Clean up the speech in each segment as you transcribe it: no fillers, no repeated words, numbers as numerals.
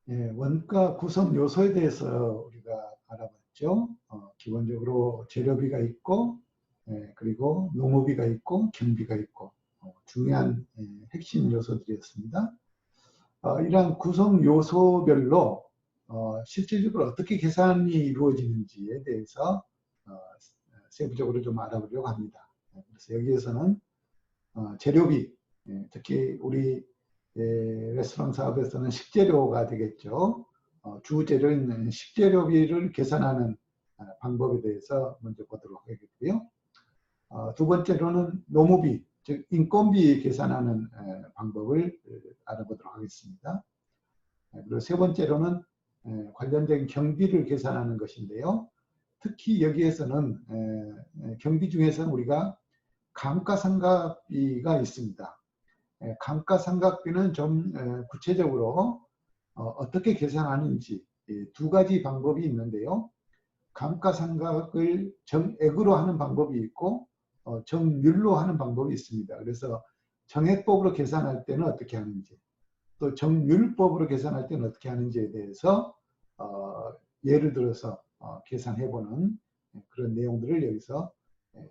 원가 구성 요소에 대해서 우리가 알아봤죠. 기본적으로 재료비가 있고, 그리고 농업비가 있고, 경비가 있고, 중요한 핵심 요소들이었습니다. 이러한 구성 요소별로 실질적으로 어떻게 계산이 이루어지는지에 대해서 세부적으로 좀 알아보려고 합니다. 그래서 여기에서는 재료비, 특히 우리 레스토랑 사업에서는 식재료가 되겠죠. 주재료인 식재료비를 계산하는 방법에 대해서 먼저 보도록 하겠고요. 두 번째로는 노무비, 즉 인건비 계산하는 방법을 알아보도록 하겠습니다. 그리고 세 번째로는 관련된 경비를 계산하는 것인데요. 특히 여기에서는 경비 중에서는 우리가 감가상각비가 있습니다. 감가상각비는 좀 구체적으로 어떻게 계산하는지 두 가지 방법이 있는데요. 감가상각을 정액으로 하는 방법이 있고 정률로 하는 방법이 있습니다. 그래서 정액법으로 계산할 때는 어떻게 하는지, 또 정률법으로 계산할 때는 어떻게 하는지에 대해서 예를 들어서 계산해보는 그런 내용들을 여기서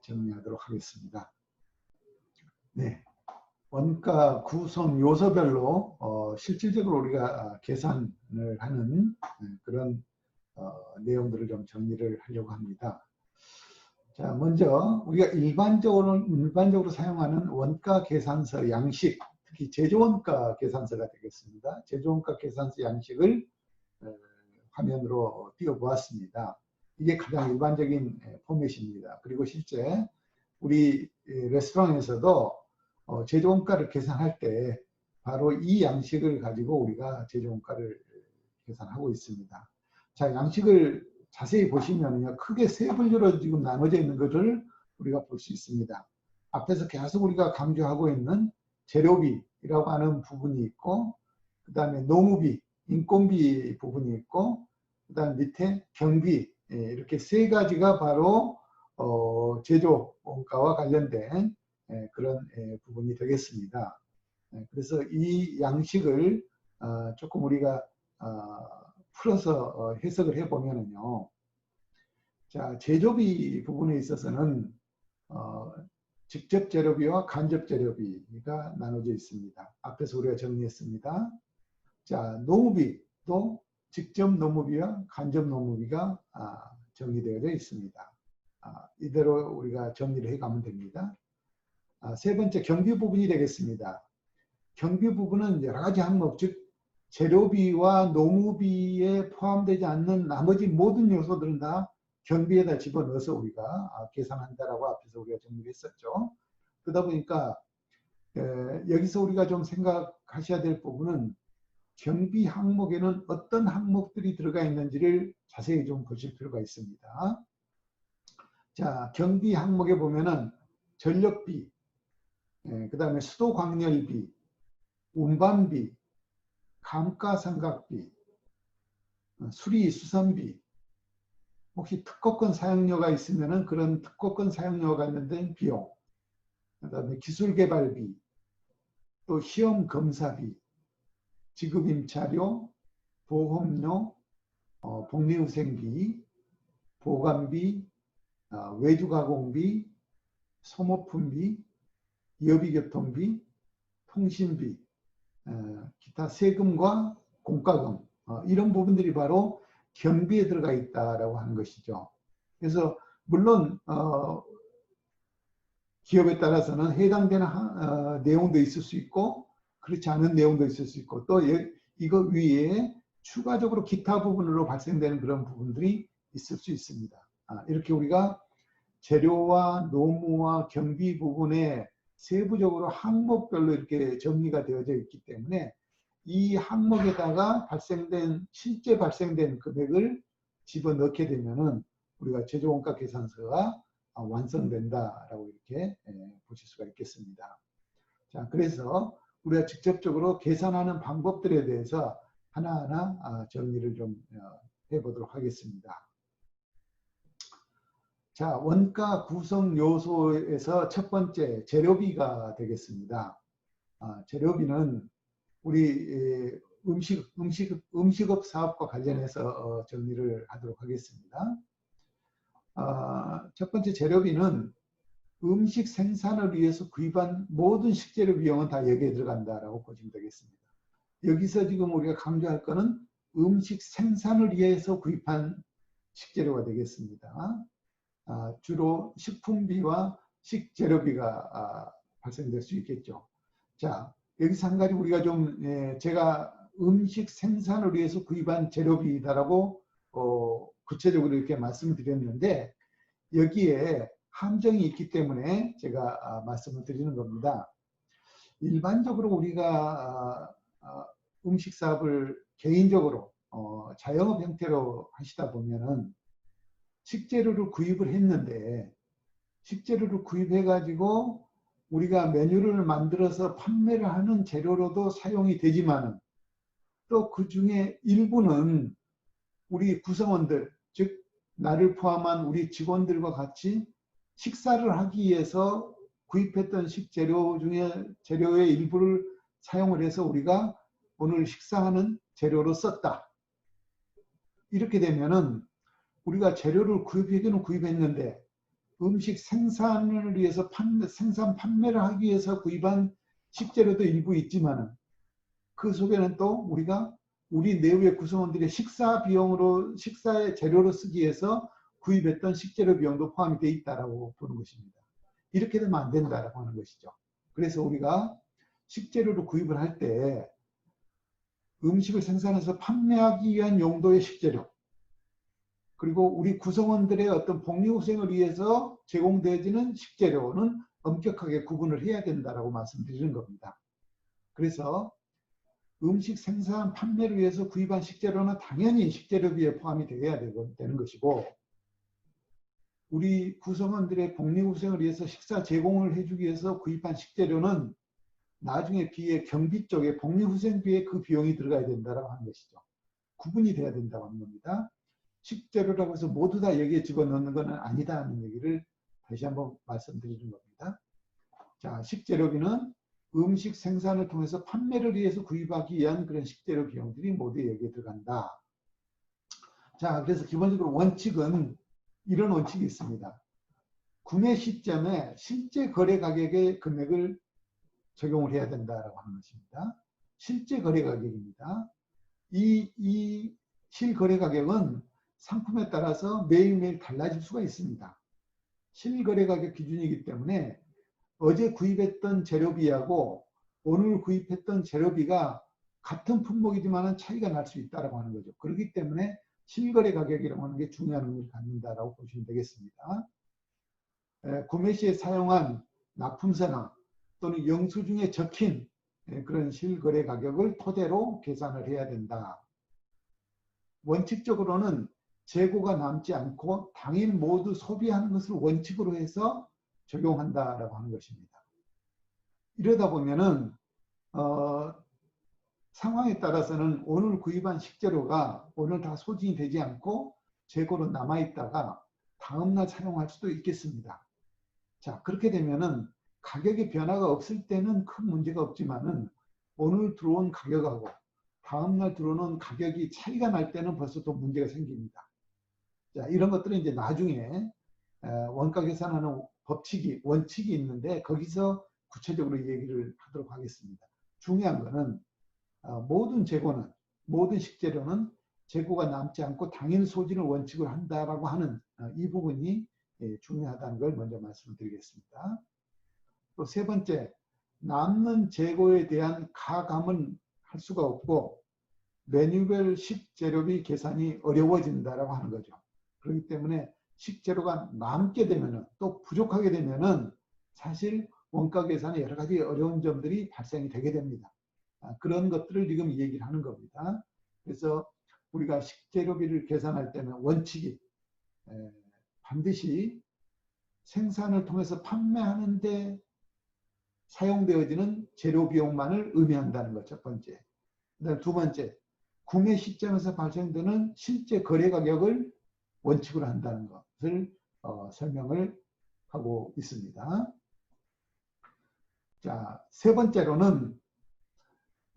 정리하도록 하겠습니다. 네. 원가 구성 요소별로 실질적으로 우리가 계산을 하는 그런 내용들을 좀 정리를 하려고 합니다. 자, 먼저 우리가 일반적으로 사용하는 원가 계산서 양식, 특히 제조원가 계산서가 되겠습니다. 제조원가 계산서 양식을 화면으로 띄워보았습니다. 이게 가장 일반적인 포맷입니다. 그리고 실제 우리 레스토랑에서도 제조원가를 계산할 때 바로 이 양식을 가지고 우리가 제조원가를 계산하고 있습니다. 자, 양식을 자세히 보시면요, 크게 세 분류로 지금 나눠져 있는 것을 우리가 볼 수 있습니다. 앞에서 계속 우리가 강조하고 있는 재료비라고 하는 부분이 있고, 그 다음에 노무비, 인건비 부분이 있고, 그 다음 밑에 경비, 이렇게 세 가지가 바로 제조 원가와 관련된 그런 부분이 되겠습니다. 그래서 이 양식을 조금 우리가 풀어서 해석을 해보면요. 자, 제조비 부분에 있어서는 직접 재료비와 간접 재료비가 나눠져 있습니다. 앞에서 우리가 정리했습니다. 자, 노무비도 직접 노무비와 간접 노무비가 정리되어 있습니다. 이대로 우리가 정리를 해가면 됩니다. 세 번째 경비 부분이 되겠습니다. 경비 부분은 여러 가지 항목, 즉 재료비와 노무비에 포함되지 않는 나머지 모든 요소들은 다 경비에다 집어넣어서 우리가 계산한다라고 앞에서 우리가 정리했었죠. 그러다 보니까 여기서 우리가 좀 생각하셔야 될 부분은 경비 항목에는 어떤 항목들이 들어가 있는지를 자세히 좀 보실 필요가 있습니다. 자, 경비 항목에 보면은 전력비, 그 다음에 수도광열비, 운반비, 감가상각비, 수리수선비, 혹시 특허권 사용료가 있으면 그런 특허권 사용료와 관련된 비용, 그 다음에 기술개발비, 또 시험검사비, 지급임차료, 보험료, 복리후생비, 보관비, 외주가공비, 소모품비, 여비교통비, 통신비, 기타 세금과 공과금, 이런 부분들이 바로 경비에 들어가 있다라고 하는 것이죠. 그래서 물론 기업에 따라서는 해당되는 내용도 있을 수 있고 그렇지 않은 내용도 있을 수 있고 또 이거 위에 추가적으로 기타 부분으로 발생되는 그런 부분들이 있을 수 있습니다. 이렇게 우리가 재료와 노무와 경비 부분에 세부적으로 항목별로 이렇게 정리가 되어져 있기 때문에 이 항목에다가 실제 발생된 금액을 집어넣게 되면은 우리가 제조원가 계산서가 완성된다라고 이렇게 보실 수가 있겠습니다. 자, 그래서 우리가 직접적으로 계산하는 방법들에 대해서 하나하나 정리를 좀 해보도록 하겠습니다. 자, 원가 구성 요소에서 첫 번째 재료비가 되겠습니다. 재료비는 우리 음식업 사업과 관련해서 정리를 하도록 하겠습니다. 첫 번째 재료비는 음식 생산을 위해서 구입한 모든 식재료 비용은 다 여기에 들어간다라고 보시면 되겠습니다. 여기서 지금 우리가 강조할 것은 음식 생산을 위해서 구입한 식재료가 되겠습니다. 주로 식품비와 식재료비가 발생될 수 있겠죠. 자, 여기서 한 가지 우리가 좀 제가 음식 생산을 위해서 구입한 재료비다라고 구체적으로 이렇게 말씀을 드렸는데 여기에 함정이 있기 때문에 제가 말씀을 드리는 겁니다. 일반적으로 우리가 음식 사업을 개인적으로 자영업 형태로 하시다 보면은 식재료를 구입을 했는데 식재료를 구입해 가지고 우리가 메뉴를 만들어서 판매를 하는 재료로도 사용이 되지만은 또 그 중에 일부는 우리 구성원들, 즉 나를 포함한 우리 직원들과 같이 식사를 하기 위해서 구입했던 식재료 중에 재료의 일부를 사용을 해서 우리가 오늘 식사하는 재료로 썼다. 이렇게 되면은 우리가 재료를 구입하기는 구입했는데 음식 생산을 위해서 생산 판매를 하기 위해서 구입한 식재료도 일부 있지만은 그 속에는 또 우리가 우리 내부의 구성원들의 식사 비용으로 식사의 재료로 쓰기 위해서 구입했던 식재료 비용도 포함이 되어 있다라고 보는 것입니다. 이렇게 되면 안 된다라고 하는 것이죠. 그래서 우리가 식재료를 구입을 할 때 음식을 생산해서 판매하기 위한 용도의 식재료 그리고 우리 구성원들의 어떤 복리후생을 위해서 제공되어지는 식재료는 엄격하게 구분을 해야 된다라고 말씀드리는 겁니다. 그래서 음식 생산 판매를 위해서 구입한 식재료는 당연히 식재료비에 포함이 되어야 되는 것이고 우리 구성원들의 복리후생을 위해서 식사 제공을 해주기 위해서 구입한 식재료는 나중에 비에 경비 쪽에 복리후생비에 그 비용이 들어가야 된다고 하는 것이죠. 구분이 돼야 된다고 하는 겁니다. 식재료라고 해서 모두 다 여기에 집어넣는 것은 아니다는 얘기를 다시 한번 말씀드리는 겁니다. 자, 식재료비는 음식 생산을 통해서 판매를 위해서 구입하기 위한 그런 식재료 비용들이 모두 여기에 들어간다. 자, 그래서 기본적으로 원칙은 이런 원칙이 있습니다. 구매 시점에 실제 거래 가격의 금액을 적용을 해야 된다라고 하는 것입니다. 실제 거래 가격입니다. 이 실거래 가격은 상품에 따라서 매일매일 달라질 수가 있습니다. 실거래 가격 기준이기 때문에 어제 구입했던 재료비하고 오늘 구입했던 재료비가 같은 품목이지만 차이가 날 수 있다고 하는 거죠. 그렇기 때문에 실거래 가격이라고 하는 게 중요한 의미를 갖는다라고 보시면 되겠습니다. 구매 시에 사용한 납품서나 또는 영수증에 적힌 그런 실거래 가격을 토대로 계산을 해야 된다. 원칙적으로는 재고가 남지 않고 당일 모두 소비하는 것을 원칙으로 해서 적용한다라고 하는 것입니다. 이러다 보면은 상황에 따라서는 오늘 구입한 식재료가 오늘 다 소진이 되지 않고 재고로 남아있다가 다음날 사용할 수도 있겠습니다. 자, 그렇게 되면은 가격의 변화가 없을 때는 큰 문제가 없지만은 오늘 들어온 가격하고 다음날 들어오는 가격이 차이가 날 때는 벌써 또 문제가 생깁니다. 자, 이런 것들은 이제 나중에 원가 계산하는 원칙이 있는데 거기서 구체적으로 얘기를 하도록 하겠습니다. 중요한 거는 모든 재고는, 모든 식재료는 재고가 남지 않고 당일 소진을 원칙으로 한다라고 하는 이 부분이 중요하다는 걸 먼저 말씀드리겠습니다. 또 세 번째, 남는 재고에 대한 가감은 할 수가 없고 메뉴별 식재료비 계산이 어려워진다라고 하는 거죠. 그렇기 때문에 식재료가 남게 되면은 또 부족하게 되면은 사실 원가 계산에 여러 가지 어려운 점들이 발생이 되게 됩니다. 그런 것들을 지금 얘기를 하는 겁니다. 그래서 우리가 식재료비를 계산할 때는 원칙이 반드시 생산을 통해서 판매하는데 사용되어지는 재료 비용만을 의미한다는 것, 첫 번째. 그다음 두 번째, 구매 시점에서 발생되는 실제 거래 가격을 원칙으로 한다는 것을 설명을 하고 있습니다. 자, 세 번째로는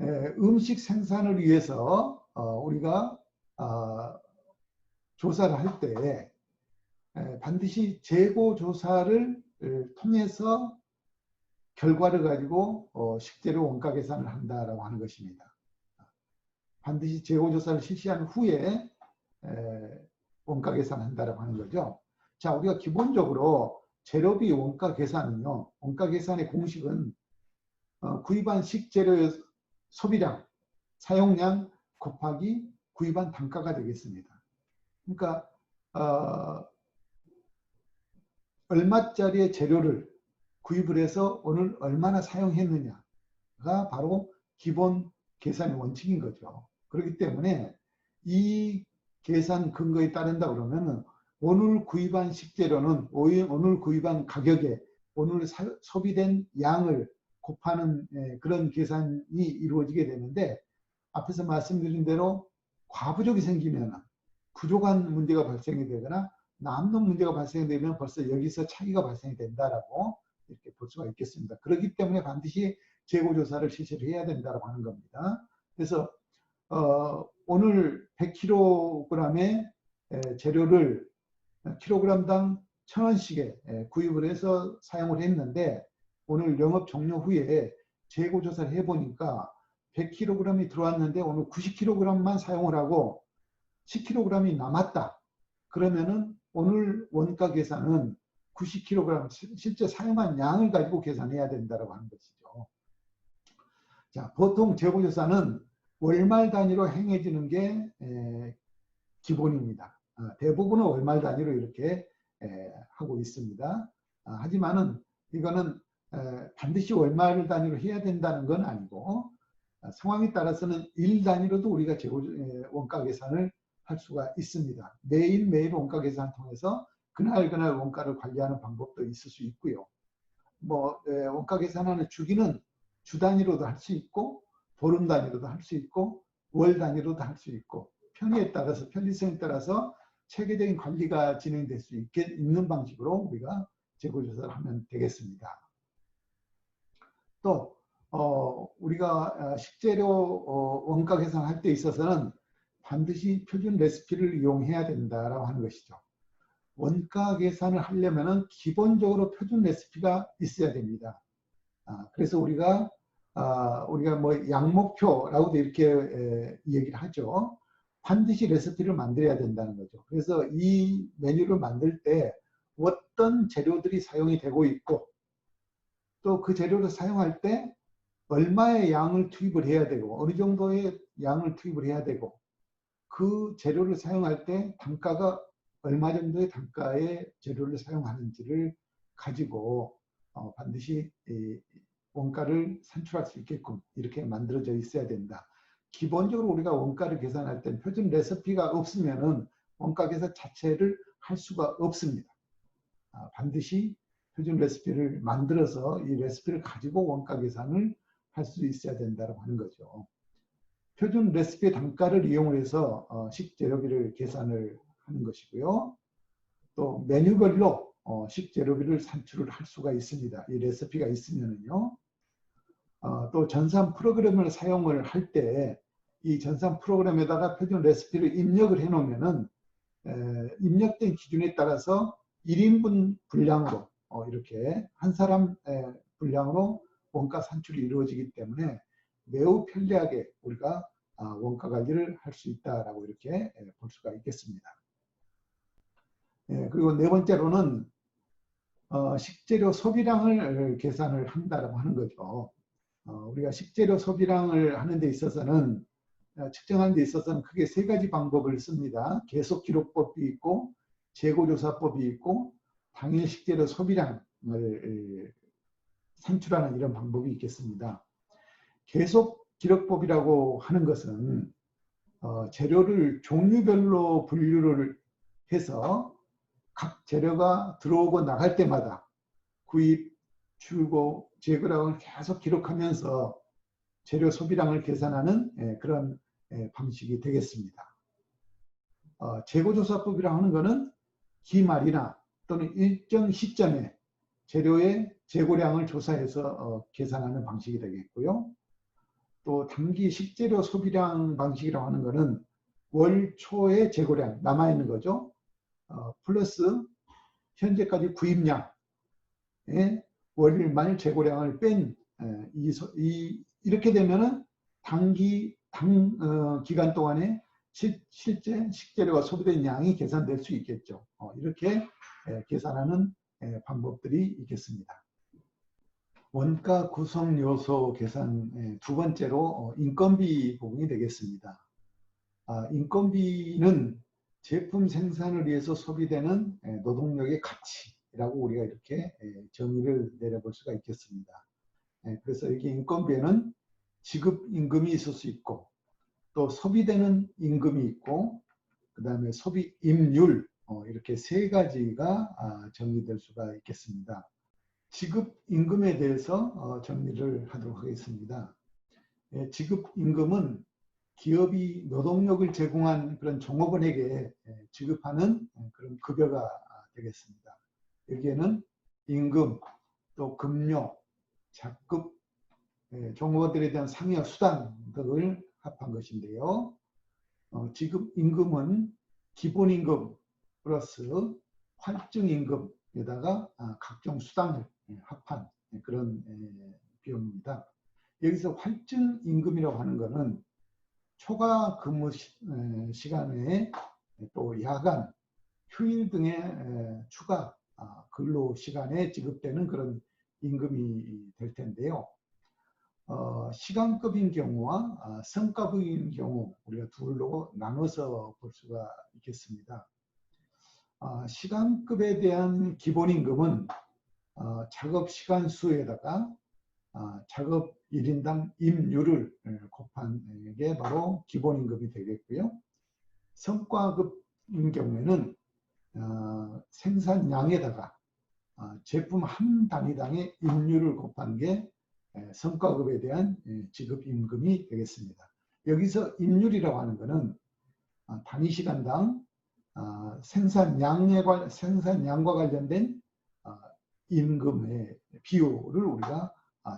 음식 생산을 위해서 우리가 조사를 할 때 반드시 재고 조사를 통해서 결과를 가지고 식재료 원가 계산을 한다라고 하는 것입니다. 반드시 재고 조사를 실시한 후에 원가 계산한다라고 하는 거죠. 자, 우리가 기본적으로 재료비 원가 계산은요, 원가 계산의 공식은 구입한 식재료의 소비량, 사용량 곱하기 구입한 단가가 되겠습니다. 그러니까 얼마짜리의 재료를 구입을 해서 오늘 얼마나 사용했느냐가 바로 기본 계산의 원칙인 거죠. 그렇기 때문에 이 계산 근거에 따른다 그러면 오늘 구입한 식재료는 오늘 구입한 가격에 오늘 소비된 양을 곱하는 그런 계산이 이루어지게 되는데, 앞에서 말씀드린 대로 과부족이 생기면 부족한 문제가 발생이 되거나 남는 문제가 발생이 되면 벌써 여기서 차이가 발생이 된다라고 이렇게 볼 수가 있겠습니다. 그렇기 때문에 반드시 재고조사를 실시를 해야 된다고 하는 겁니다. 그래서 오늘 100kg의 재료를 킬로그램당 1,000원씩에 구입을 해서 사용을 했는데, 오늘 영업 종료 후에 재고조사를 해보니까 100kg이 들어왔는데 오늘 90kg만 사용을 하고 10kg이 남았다. 그러면은 오늘 원가 계산은 90kg 실제 사용한 양을 가지고 계산해야 된다고 하는 것이죠. 자, 보통 재고조사는 월말 단위로 행해지는 게 기본입니다. 대부분은 월말 단위로 이렇게 하고 있습니다. 하지만은 이거는 반드시 월말 단위로 해야 된다는 건 아니고, 상황에 따라서는 일 단위로도 우리가 원가 계산을 할 수가 있습니다. 매일매일 원가 계산을 통해서 그날 원가를 관리하는 방법도 있을 수 있고요. 원가 계산하는 주기는 주 단위로도 할 수 있고, 보름 단위로도 할 수 있고, 월 단위로도 할 수 있고, 편리성에 따라서 체계적인 관리가 진행될 수 있는 방식으로 우리가 재고조사를 하면 되겠습니다. 또 우리가 식재료 원가 계산할 때 있어서는 반드시 표준 레시피를 이용해야 된다라고 하는 것이죠. 원가 계산을 하려면은 기본적으로 표준 레시피가 있어야 됩니다. 그래서 우리가 뭐 양목표라고도 이렇게 얘기를 하죠. 반드시 레시피를 만들어야 된다는 거죠. 그래서 이 메뉴를 만들 때 어떤 재료들이 사용이 되고 있고, 또 그 재료를 사용할 때 얼마의 양을 투입을 해야 되고, 어느 정도의 양을 투입을 해야 되고, 그 재료를 사용할 때 단가가 얼마 정도의 단가의 재료를 사용하는지를 가지고 반드시 원가를 산출할 수 있게끔 이렇게 만들어져 있어야 된다. 기본적으로 우리가 원가를 계산할 때 표준 레시피가 없으면은 원가 계산 자체를 할 수가 없습니다. 반드시 표준 레시피를 만들어서 이 레시피를 가지고 원가 계산을 할 수 있어야 된다고 하는 거죠. 표준 레시피 단가를 이용해서 식재료비를 계산을 하는 것이고요. 또 메뉴별로 식재료비를 산출을 할 수가 있습니다. 이 레시피가 있으면은요. 또 전산 프로그램을 사용을 할 때 이 전산 프로그램에다가 표준 레시피를 입력을 해 놓으면은 입력된 기준에 따라서 1인분 분량으로 이렇게 한 사람 분량으로 원가 산출이 이루어지기 때문에 매우 편리하게 우리가 원가 관리를 할 수 있다라고 이렇게 볼 수가 있겠습니다. 그리고 네 번째로는 식재료 소비량을 계산을 한다라고 하는 거죠. 우리가 식재료 소비량을 하는 데 있어서는 측정하는 데 있어서는 크게 세 가지 방법을 씁니다. 계속 기록법이 있고, 재고조사법이 있고, 당일 식재료 소비량을 산출하는 이런 방법이 있겠습니다. 계속 기록법이라고 하는 것은 재료를 종류별로 분류를 해서 각 재료가 들어오고 나갈 때마다 구입, 출고, 재고량을 계속 기록하면서 재료 소비량을 계산하는 그런 방식이 되겠습니다. 재고조사법이라고 하는 것은 기말이나 또는 일정 시점에 재료의 재고량을 조사해서 계산하는 방식이 되겠고요. 또 단기 식재료 소비량 방식이라고 하는 것은 월 초의 재고량 남아있는 거죠. 플러스 현재까지 구입량의 월말 재고량을 뺀 이렇게 되면은 기간 동안에 실제 식재료가 소비된 양이 계산될 수 있겠죠. 이렇게 계산하는 방법들이 있겠습니다. 원가 구성 요소 계산 두 번째로 인건비 부분이 되겠습니다. 인건비는 제품 생산을 위해서 소비되는 노동력의 가치라고 우리가 이렇게 정의를 내려볼 수가 있겠습니다. 그래서 여기 인건비에는 지급 임금이 있을 수 있고 또 소비되는 임금이 있고 그 다음에 소비 임률 이렇게 세 가지가 정의될 수가 있겠습니다. 지급 임금에 대해서 정리를 하도록 하겠습니다. 지급 임금은 기업이 노동력을 제공한 그런 종업원에게 지급하는 그런 급여가 되겠습니다. 여기에는 임금, 또 급료, 작급, 종업원들에 대한 상여 수당 등을 합한 것인데요. 지급 임금은 기본임금 플러스 활증임금에다가 각종 수당을 합한 그런 비용입니다. 여기서 활증임금이라고 하는 것은 초과 근무 시간에 또 야간, 휴일 등의 추가 근로 시간에 지급되는 그런 임금이 될 텐데요. 시간급인 경우와 성과급인 경우 우리가 둘로 나눠서 볼 수가 있겠습니다. 시간급에 대한 기본임금은 작업 시간 수에다가 작업 1인당 임률을 곱한 게 바로 기본임금이 되겠고요. 성과급인 경우에는 생산량에다가 제품 한 단위당의 임률을 곱한 게 성과급에 대한 지급임금이 되겠습니다. 여기서 임률이라고 하는 것은 단위 시간당 생산량과 관련된 임금의 비율을 우리가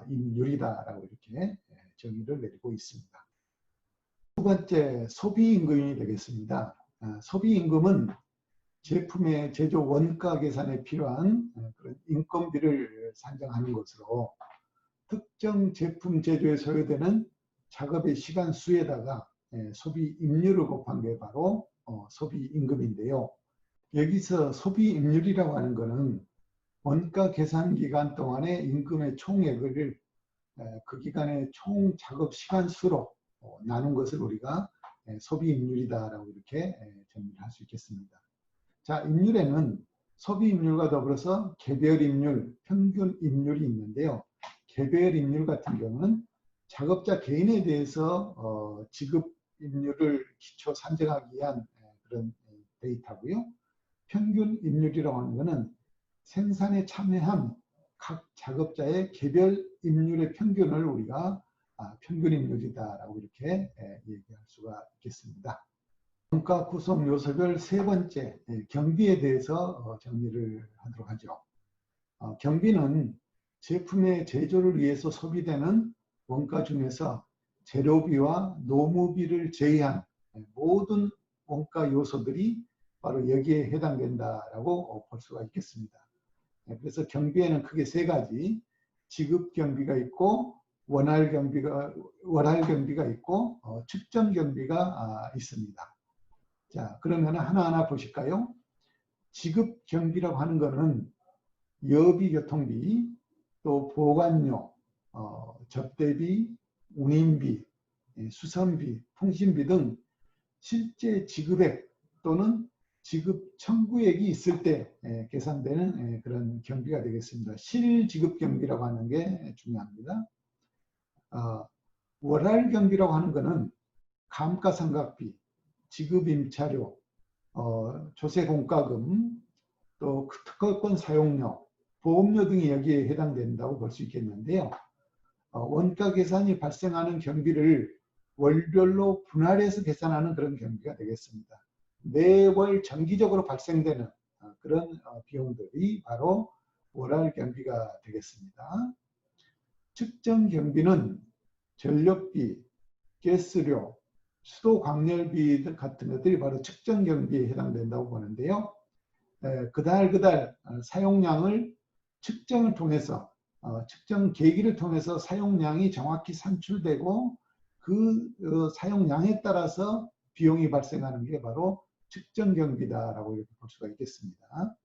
임률이다라고 이렇게 정의를 내리고 있습니다. 두 번째, 소비임금이 되겠습니다. 소비임금은 제품의 제조 원가 계산에 필요한 그런 인건비를 산정하는 것으로 특정 제품 제조에 소요되는 작업의 시간 수에다가 소비임률을 곱한 게 바로 소비임금인데요. 여기서 소비임률이라고 하는 것은 원가 계산 기간 동안의 임금의 총액을 그 기간의 총 작업 시간 수로 나눈 것을 우리가 소비임률이다라고 이렇게 정리를 할 수 있겠습니다. 자, 임률에는 소비임률과 더불어서 개별임률, 평균임률이 있는데요. 개별임률 같은 경우는 작업자 개인에 대해서 지급임률을 기초 산정하기 위한 그런 데이터고요. 평균임률이라고 하는 것은 생산에 참여한 각 작업자의 개별 임률의 평균을 우리가 평균임률이다라고 이렇게 얘기할 수가 있겠습니다. 원가 구성 요소별 세 번째, 경비에 대해서 정리를 하도록 하죠. 경비는 제품의 제조를 위해서 소비되는 원가 중에서 재료비와 노무비를 제외한 모든 원가 요소들이 바로 여기에 해당된다라고 볼 수가 있겠습니다. 그래서 경비에는 크게 세 가지, 지급 경비가 있고 월할 경비가 있고 측정 경비가 있습니다. 자, 그러면 하나하나 보실까요? 지급 경비라고 하는 것은 여비 교통비, 또 보관료, 접대비, 운임비, 수선비, 통신비 등 실제 지급액 또는 지급 청구액이 있을 때 계산되는 그런 경비가 되겠습니다. 실지급 경비라고 하는 게 중요합니다. 월할 경비라고 하는 것은 감가상각비, 지급임차료, 조세공과금, 또 특허권 사용료, 보험료 등이 여기에 해당된다고 볼 수 있겠는데요. 원가 계산이 발생하는 경비를 월별로 분할해서 계산하는 그런 경비가 되겠습니다. 매월 정기적으로 발생되는 그런 비용들이 바로 월할 경비가 되겠습니다. 측정 경비는 전력비, 가스료, 수도 광열비 같은 것들이 바로 측정 경비에 해당된다고 보는데요. 그달 사용량을 측정을 통해서 측정 계기를 통해서 사용량이 정확히 산출되고 그 사용량에 따라서 비용이 발생하는 게 바로 측정 경비다라고 이렇게 볼 수가 있겠습니다.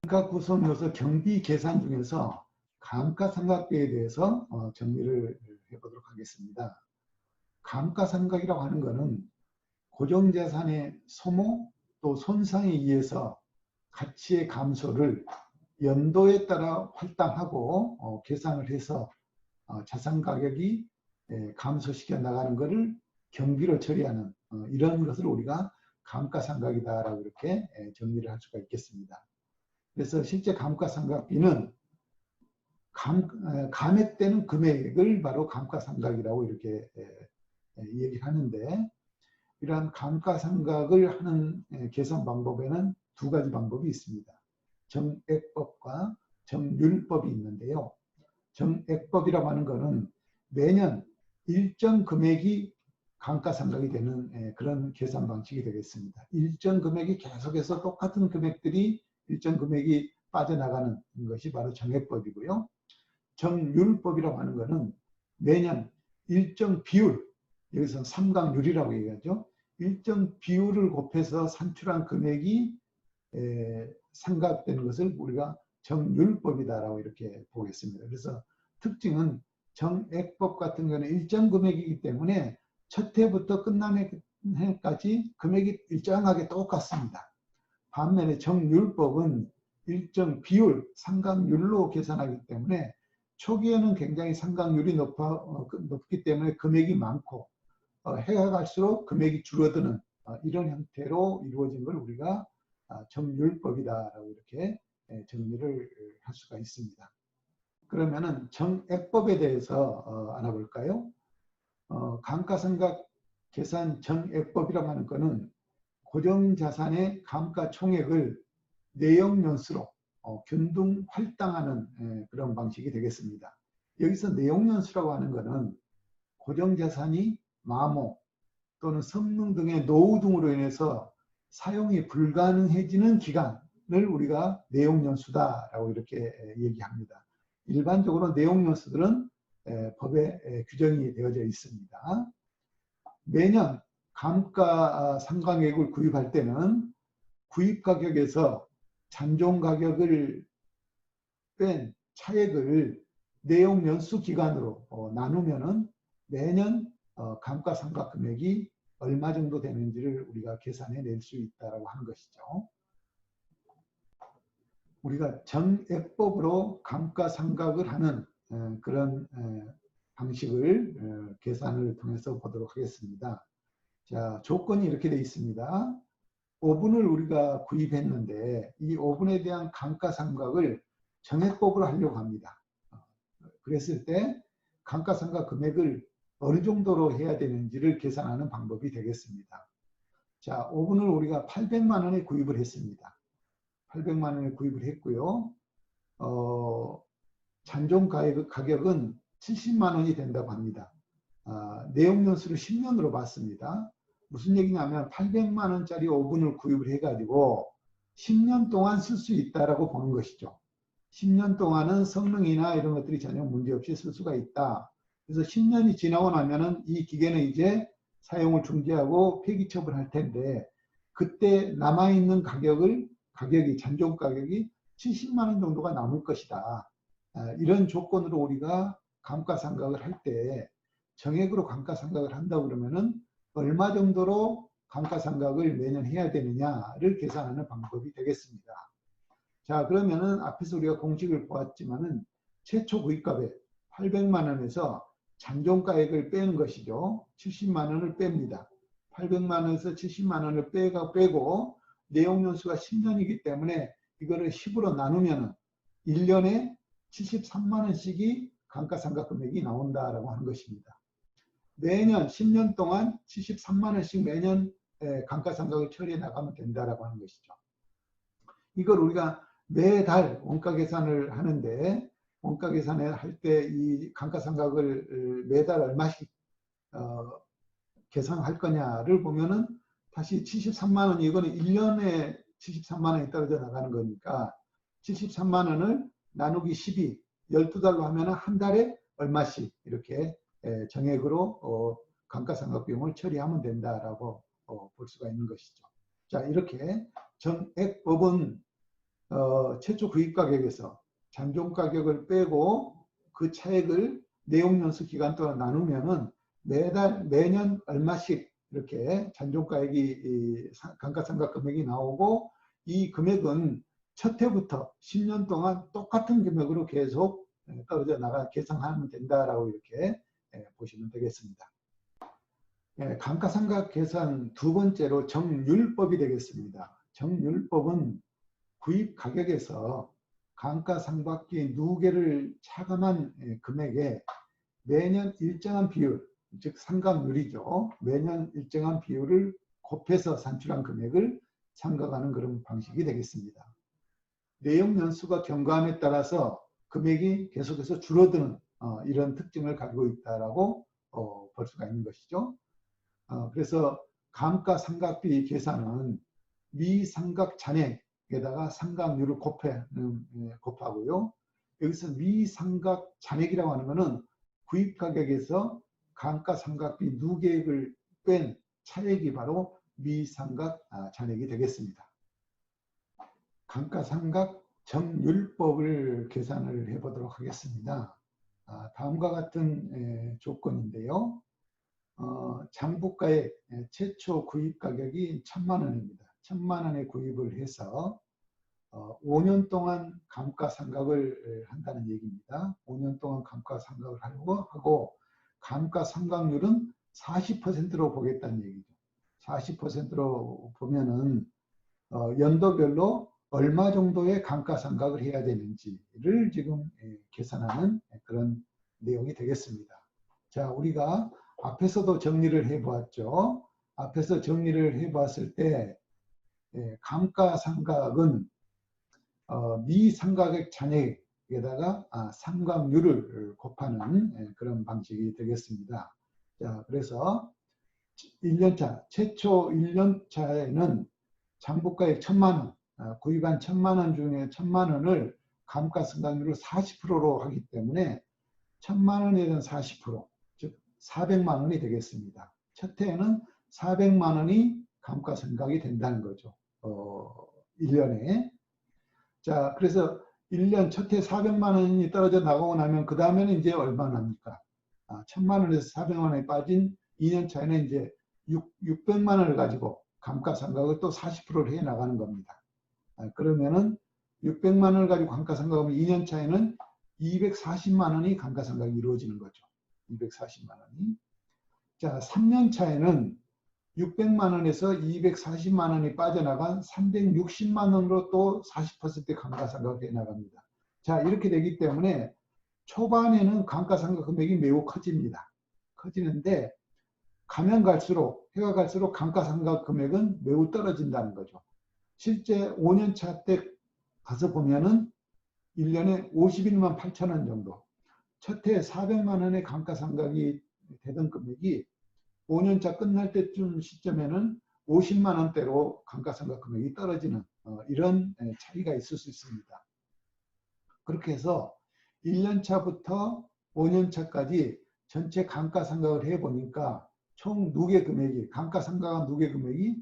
감가 구성 요소 경비 계산 중에서 감가상각비에 대해서 정리를 해보도록 하겠습니다. 감가상각이라고 하는 것은 고정자산의 소모 또 손상에 의해서 가치의 감소를 연도에 따라 할당하고 계산을 해서 자산 가격이 감소시켜 나가는 것을 경비로 처리하는 이런 것을 우리가 감가상각이다라고 이렇게 정리를 할 수가 있겠습니다. 그래서 실제 감가상각비는 감액되는 금액을 바로 감가상각이라고 이렇게 얘기를 하는데, 이러한 감가상각을 하는 계산 방법에는 두 가지 방법이 있습니다. 정액법과 정률법이 있는데요. 정액법이라고 하는 것은 매년 일정 금액이 감가상각이 되는 그런 계산 방식이 되겠습니다. 일정 금액이 계속해서 똑같은 금액들이 일정 금액이 빠져나가는 것이 바로 정액법이고요. 정률법이라고 하는 것은 매년 일정 비율, 여기서 삼각률이라고 얘기하죠. 일정 비율을 곱해서 산출한 금액이 상각되는 것을 우리가 정률법이다라고 이렇게 보겠습니다. 그래서 특징은 정액법 같은 경우는 일정 금액이기 때문에 첫 해부터 끝나는 해까지 금액이 일정하게 똑같습니다. 반면에 정률법은 일정 비율, 상각률로 계산하기 때문에 초기에는 굉장히 상각률이 높기 때문에 금액이 많고 해가 갈수록 금액이 줄어드는 이런 형태로 이루어진 걸 우리가 정률법이다라고 이렇게 정리를 할 수가 있습니다. 그러면은 정액법에 대해서 알아볼까요? 감가상각 계산 정액법이라고 하는 것은 고정자산의 감가총액을 내역연수로 균등 할당하는 그런 방식이 되겠습니다. 여기서 내역연수라고 하는 것은 고정자산이 마모 또는 성능 등의 노후 등으로 인해서 사용이 불가능해지는 기간을 우리가 내용연수다라고 이렇게 얘기합니다. 일반적으로 내용연수들은 법에 규정이 되어져 있습니다. 매년 감가상각액을 구입할 때는 구입가격에서 잔존가격을 뺀 차액을 내용연수 기간으로 나누면은 매년 감가상각 금액이 얼마 정도 되는지를 우리가 계산해 낼 수 있다고 하는 것이죠. 우리가 정액법으로 감가상각을 하는 그런 방식을 계산을 통해서 보도록 하겠습니다. 자, 조건이 이렇게 되어 있습니다. 오븐을 우리가 구입했는데 이 오븐에 대한 감가상각을 정액법으로 하려고 합니다. 그랬을 때 감가상각 금액을 어느 정도로 해야 되는지를 계산하는 방법이 되겠습니다. 자, 오븐을 우리가 800만 원에 구입을 했습니다. 800만 원에 구입을 했고요. 잔존 가격은 70만 원이 된다고 합니다. 내용연수를 10년으로 봤습니다. 무슨 얘기냐면 800만 원짜리 오븐을 구입을 해가지고 10년 동안 쓸 수 있다라고 보는 것이죠. 10년 동안은 성능이나 이런 것들이 전혀 문제없이 쓸 수가 있다. 그래서 10년이 지나고 나면은 이 기계는 이제 사용을 중지하고 폐기 처분할 텐데 그때 남아있는 잔존 가격이 70만 원 정도가 남을 것이다. 이런 조건으로 우리가 감가상각을 할 때 정액으로 감가상각을 한다고 그러면은 얼마 정도로 감가상각을 매년 해야 되느냐를 계산하는 방법이 되겠습니다. 자, 그러면은 앞에서 우리가 공식을 보았지만은 최초 구입값에 800만 원에서 잔존가액을 빼는 것이죠. 70만 원을 뺍니다. 800만 원에서 70만 원을 빼고 내용연수가 10년이기 때문에 이거를 10으로 나누면 1년에 73만 원씩이 감가상각 금액이 나온다라고 하는 것입니다. 매년 10년 동안 73만 원씩 매년 감가상각을 처리해 나가면 된다라고 하는 것이죠. 이걸 우리가 매달 원가 계산을 하는데 원가 계산을 할 때 이 감가상각을 매달 얼마씩 계산할 거냐를 보면은 다시 73만 원, 이거는 1년에 73만 원이 떨어져 나가는 거니까 73만 원을 나누기 12, 12달로 하면은 한 달에 얼마씩 이렇게 정액으로 감가상각 비용을 처리하면 된다라고 볼 수가 있는 것이죠. 자, 이렇게 정액법은 최초 구입 가격에서 잔존 가격을 빼고 그 차액을 내용연수 기간 동안 나누면은 매년 얼마씩 이렇게 잔존가액이 감가상각 금액이 나오고, 이 금액은 첫 해부터 10년 동안 똑같은 금액으로 계속 떨어져 나가 계산하면 된다라고 이렇게 보시면 되겠습니다. 감가상각 계산 두 번째로 정률법이 되겠습니다. 정률법은 구입 가격에서 감가상각비 누계를 차감한 금액에 매년 일정한 비율, 즉 상각률이죠. 매년 일정한 비율을 곱해서 산출한 금액을 상각하는 그런 방식이 되겠습니다. 내용 연수가 경과함에 따라서 금액이 계속해서 줄어드는 이런 특징을 가지고 있다라고 볼 수가 있는 것이죠. 그래서 감가상각비 계산은 미상각 잔액에다가 상각률을 곱하고요. 여기서 미상각 잔액이라고 하는 것은 구입 가격에서 감가상각비 누계액을 뺀 차액이 바로 미상각 잔액이 되겠습니다. 감가상각 정률법을 계산을 해보도록 하겠습니다. 다음과 같은 조건인데요. 장부가액 최초 구입 가격이 1,000만 원입니다. 1,000만 원에 구입을 해서 5년 동안 감가상각을 한다는 얘기입니다. 5년 동안 감가상각을 하고 감가상각률은 40%로 보겠다는 얘기죠. 40%로 보면은 연도별로 얼마 정도의 감가상각을 해야 되는지를 지금 계산하는 그런 내용이 되겠습니다. 자, 우리가 앞에서도 정리를 해보았죠. 앞에서 정리를 해봤을 때 감가상각은 미상각액 잔액에다가 상각률을 곱하는 그런 방식이 되겠습니다. 자, 그래서 1년차, 최초 1년차에는 장부가액 1,000만 원, 구입한 1,000만 원 중에 1,000만 원을 감가상각률을 40%로 하기 때문에 1,000만 원에 대한 40%, 즉 400만 원이 되겠습니다. 첫 해에는 400만 원이 감가상각이 된다는 거죠. 1년에. 자, 그래서 1년 첫 해 400만 원이 떨어져 나가고 나면 그 다음에는 이제 얼마나 합니까? 1,000만 원에서 400만 원이 빠진 2년 차에는 이제 600만 원을 가지고 감가상각을 또 40%를 해 나가는 겁니다. 그러면은 600만 원을 가지고 감가상각하면 2년 차에는 240만 원이 감가상각이 이루어지는 거죠. 240만 원이. 자, 3년 차에는 600만 원에서 240만 원이 빠져나간 360만 원으로 또 40% 감가상각이 해 나갑니다. 자, 이렇게 되기 때문에 초반에는 감가상각 금액이 매우 커집니다. 커지는데 가면 갈수록, 해가 갈수록 감가상각 금액은 매우 떨어진다는 거죠. 실제 5년 차 때 가서 보면은 1년에 51만 8천 원 정도. 첫 해 400만 원의 감가상각이 되던 금액이 5년 차 끝날 때쯤 시점에는 50만 원대로 감가상각 금액이 떨어지는 이런 차이가 있을 수 있습니다. 그렇게 해서 1년 차부터 5년 차까지 전체 감가상각을 해보니까 총 누계 금액이, 감가상각한 누계 금액이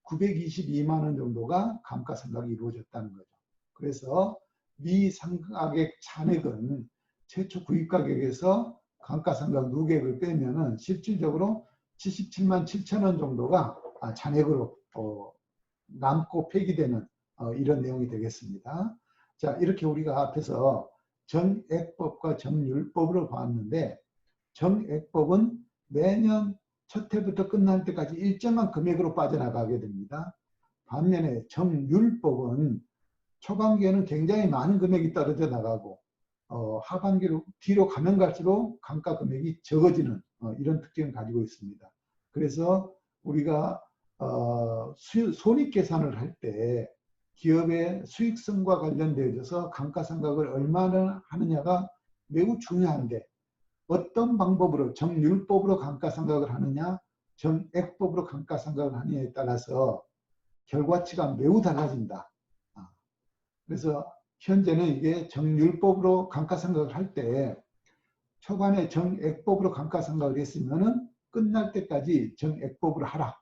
922만 원 정도가 감가상각이 이루어졌다는 거죠. 그래서 미상각액 잔액은 최초 구입 가격에서 감가상각 누계액을 빼면은 실질적으로 77만 7천 원 정도가 잔액으로 남고 폐기되는 이런 내용이 되겠습니다. 자, 이렇게 우리가 앞에서 정액법과 정률법으로 봤는데, 정액법은 매년 첫 해부터 끝날 때까지 일정한 금액으로 빠져나가게 됩니다. 반면에 정률법은 초반기에는 굉장히 많은 금액이 떨어져 나가고 하반기로 뒤로 가면 갈수록 감가 금액이 적어지는 이런 특징을 가지고 있습니다. 그래서 우리가 손익 계산을 할 때 기업의 수익성과 관련되어서 감가상각을 얼마나 하느냐가 매우 중요한데 어떤 방법으로 정율법으로 감가상각을 하느냐 정액법으로 감가상각을 하느냐에 따라서 결과치가 매우 달라진다. 그래서 현재는 이게 정율법으로 감가상각을 할 때 초반에 정액법으로 감가상각을 했으면은 끝날 때까지 정액법으로 하라.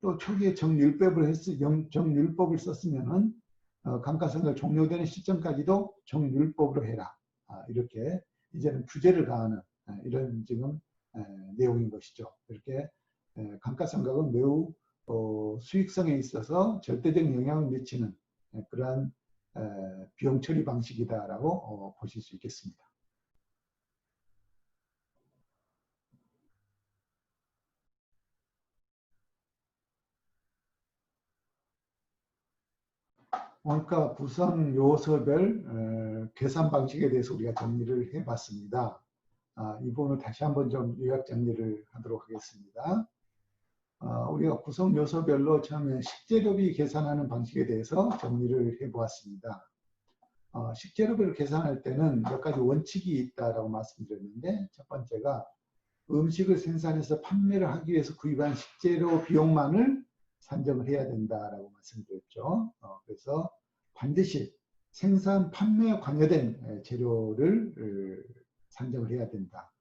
또 초기에 정율법을 썼으면은 감가상각 종료되는 시점까지도 정율법으로 해라. 이렇게 이제는 규제를 가하는 이런 지금 내용인 것이죠. 이렇게 감가상각은 매우 수익성에 있어서 절대적 영향을 미치는 그러한 비용 처리 방식이다라고 보실 수 있겠습니다. 원가 구성 요소별 계산 방식에 대해서 우리가 정리를 해봤습니다. 이 부분을 다시 한번 좀 요약 정리를 하도록 하겠습니다. 우리가 구성 요소별로 처음에 식재료비 계산하는 방식에 대해서 정리를 해보았습니다. 식재료비를 계산할 때는 몇 가지 원칙이 있다라고 말씀드렸는데 첫 번째가 음식을 생산해서 판매를 하기 위해서 구입한 식재료 비용만을 산정을 해야 된다라고 말씀드렸죠. 그래서 반드시 생산 판매에 관여된 재료를 산정을 해야 된다.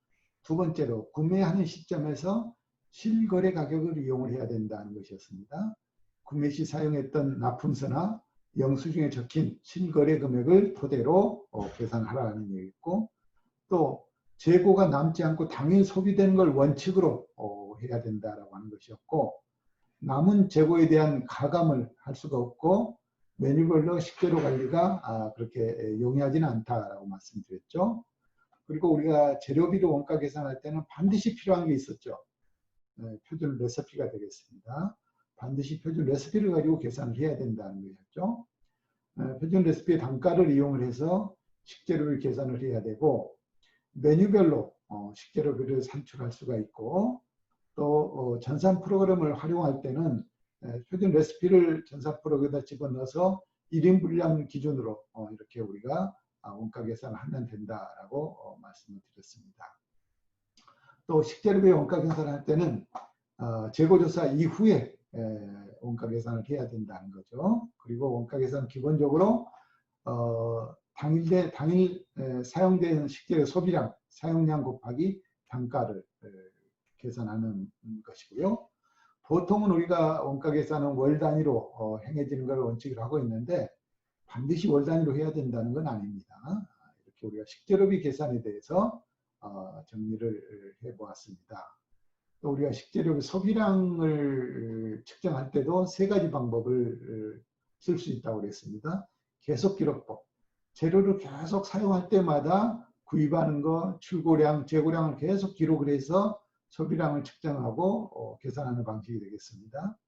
두 번째로 구매하는 시점에서 실거래 가격을 이용을 해야 된다는 것이었습니다. 구매 시 사용했던 납품서나 영수증에 적힌 실거래 금액을 토대로 계산하라는 얘기고 또 재고가 남지 않고 당일 소비되는 걸 원칙으로 해야 된다라고 하는 것이었고 남은 재고에 대한 가감을 할 수가 없고 메뉴별로 식재료 관리가 그렇게 용이하지는 않다라고 말씀드렸죠. 그리고 우리가 재료비로 원가 계산할 때는 반드시 필요한 게 있었죠. 표준 레시피가 되겠습니다. 반드시 표준 레시피를 가지고 계산을 해야 된다는 것이었죠. 표준 레시피의 단가를 이용을 해서 식재료를 계산을 해야 되고 메뉴별로 식재료비를 산출할 수가 있고 또 전산 프로그램을 활용할 때는 표준 레시피를 전산 프로그램에다 집어넣어서 1인 분량 기준으로 이렇게 우리가 원가 계산을 하면 된다라고 말씀을 드렸습니다. 또 식재료비 원가 계산을 할 때는 재고조사 이후에 원가 계산을 해야 된다는 거죠. 그리고 원가 계산은 기본적으로 당일 사용된 식재료 소비량, 사용량 곱하기 단가를 계산하는 것이고요. 보통은 우리가 원가 계산은 월 단위로 행해지는 걸 원칙으로 하고 있는데 반드시 월 단위로 해야 된다는 건 아닙니다. 이렇게 우리가 식재료비 계산에 대해서 정리를 해보았습니다. 또 우리가 식재료비 소비량을 측정할 때도 세 가지 방법을 쓸 수 있다고 그랬습니다. 계속기록법. 재료를 계속 사용할 때마다 구입하는 거, 출고량, 재고량을 계속 기록을 해서 소비량을 측정하고 계산하는 방식이 되겠습니다.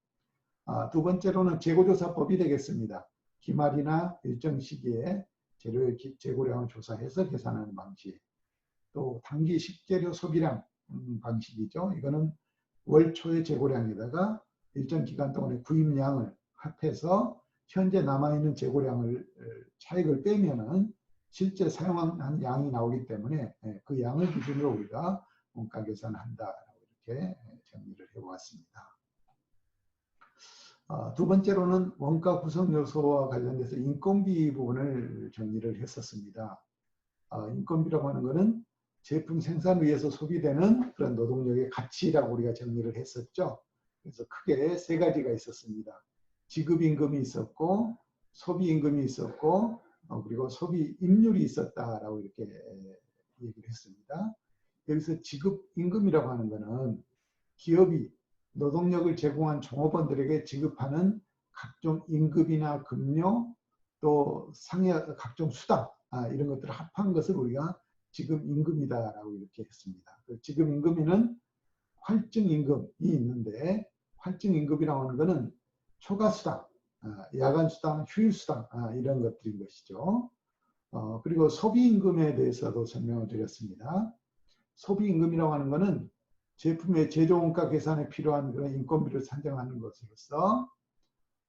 두 번째로는 재고조사법이 되겠습니다. 기말이나 일정 시기에 재료의 재고량을 조사해서 계산하는 방식. 또 단기 식재료 소비량 방식이죠. 이거는 월 초의 재고량에다가 일정 기간 동안의 구입량을 합해서 현재 남아있는 재고량을 차익을 빼면은 실제 사용한 양이 나오기 때문에 그 양을 기준으로 우리가 원가 계산을 한다라고 이렇게 정리를 해보았습니다. 두 번째로는 원가 구성 요소와 관련돼서 인건비 부분을 정리를 했었습니다. 인건비라고 하는 것은 제품 생산 위해서 소비되는 그런 노동력의 가치라고 우리가 정리를 했었죠. 그래서 크게 세 가지가 있었습니다. 지급임금이 있었고 소비임금이 있었고 그리고 소비임률이 있었다라고 이렇게 얘기를 했습니다. 여기서 지급임금이라고 하는 것은 기업이 노동력을 제공한 종업원들에게 지급하는 각종 임금이나 급료 또 각종 수당 이런 것들을 합한 것을 우리가 지급임금이다라고 이렇게 했습니다. 지급임금에는 활증임금이 있는데 활증임금이라고 하는 것은 초과수당, 야간수당, 휴일수당 이런 것들인 것이죠. 그리고 소비임금에 대해서도 설명을 드렸습니다. 소비임금이라고 하는 것은 제품의 제조원가 계산에 필요한 그런 인건비를 산정하는 것으로서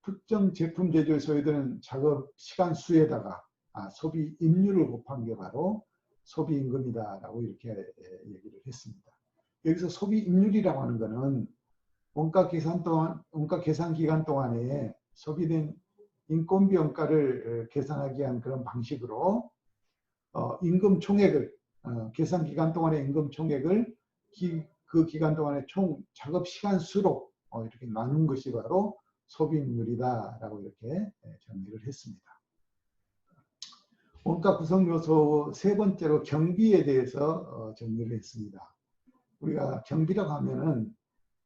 특정 제품 제조에 소요되는 작업 시간 수에다가 소비 임률을 곱한 게 바로 소비 임금이다라고 이렇게 얘기를 했습니다. 여기서 소비 임률이라고 하는 것은 원가 계산 기간 동안에 소비된 인건비 원가를 계산하기 위한 그런 방식으로 임금 총액을 계산 기간 동안의 임금 총액을 그 기간 동안의 총 작업 시간 수로 이렇게 나눈 것이 바로 소비임률이다라고 이렇게 정리를 했습니다. 원가 구성 요소 세 번째로 경비에 대해서 정리를 했습니다. 우리가 경비라고 하면은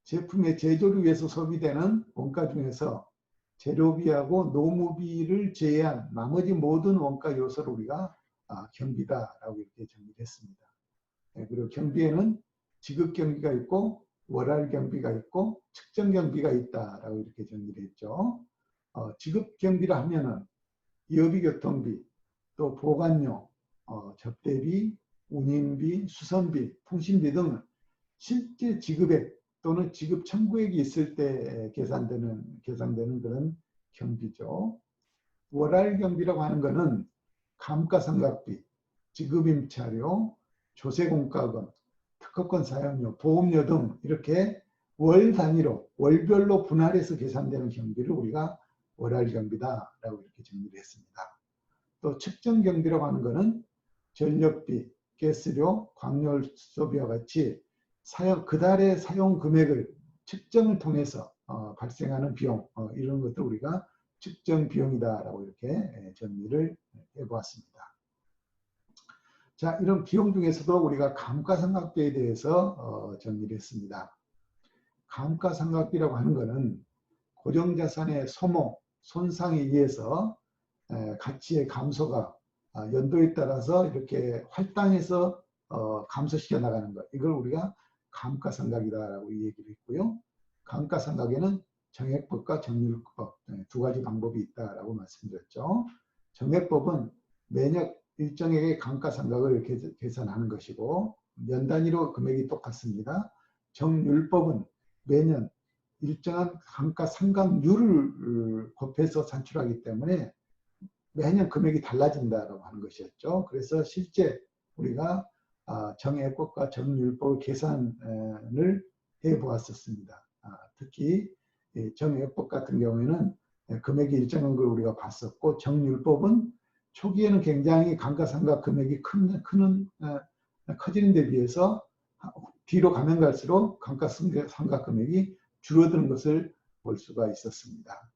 제품의 제조를 위해서 소비되는 원가 중에서 재료비하고 노무비를 제외한 나머지 모든 원가 요소를 우리가 경비다라고 이렇게 정리를 했습니다. 그리고 경비에는 지급 경비가 있고 월할 경비가 있고 측정 경비가 있다라고 이렇게 정리를 했죠. 지급 경비라 하면은 여비 교통비, 또 보관료, 접대비, 운임비, 수선비, 통신비 등 실제 지급액 또는 지급 청구액이 있을 때 계산되는 그런 경비죠. 월할 경비라고 하는 것은 감가상각비, 지급임차료, 조세공과금, 특허권 사용료, 보험료 등 이렇게 월 단위로 월별로 분할해서 계산되는 경비를 우리가 월할 경비다라고 이렇게 정리를 했습니다. 또 측정 경비라고 하는 것은 전력비, 가스료, 광열소비와 같이 그달의 사용 금액을 측정을 통해서 발생하는 비용 이런 것들 우리가 측정 비용이다라고 이렇게 정리를 해보았습니다. 자, 이런 비용 중에서도 우리가 감가상각비에 대해서 정리를 했습니다. 감가상각비라고 하는 것은 고정자산의 소모, 손상에 의해서 가치의 감소가 연도에 따라서 이렇게 할당해서 감소시켜 나가는 것. 이걸 우리가 감가상각이다라고 얘기를 했고요. 감가상각에는 정액법과 정률법 두 가지 방법이 있다라고 말씀드렸죠. 정액법은 매년 일정액의 감가상각을 계산하는 것이고 연 단위로 금액이 똑같습니다. 정률법은 매년 일정한 감가상각률을 곱해서 산출하기 때문에 매년 금액이 달라진다고 하는 것이었죠. 그래서 실제 우리가 정액법과 정률법의 계산을 해보았었습니다. 특히 정액법 같은 경우에는 금액이 일정한 걸 우리가 봤었고 정률법은 초기에는 굉장히 감가상각 금액이 커지는 데 비해서 뒤로 가면 갈수록 감가상각 금액이 줄어드는 것을 볼 수가 있었습니다.